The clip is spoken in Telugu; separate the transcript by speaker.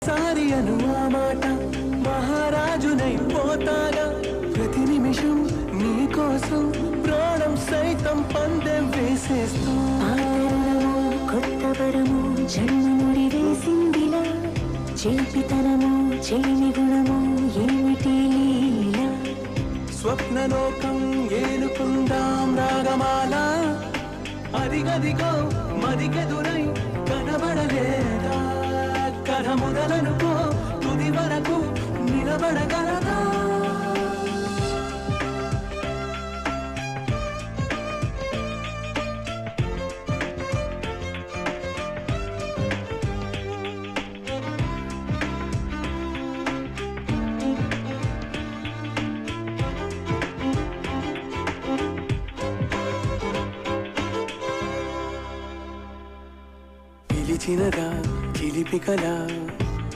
Speaker 1: సారి అను ఆ మాట మహారాజునై పోతాగా ప్రతి నిమిషం నీ కోసం ప్రాణం సైతం పందెం వేసేస్తూ
Speaker 2: కొత్త వరము జన్మముడి వేసిందిలా చేపితనము చేని గుణము ఏమిటి లీలా
Speaker 1: స్వప్నలోకం ఏలుకుందాం రాగమాల అదిగదిగో మదికెదురై కనబడలేదా కథ మొదలనుకో తుది వరకు నిలబడగలదా పిలిచినదా చిలిపి కళ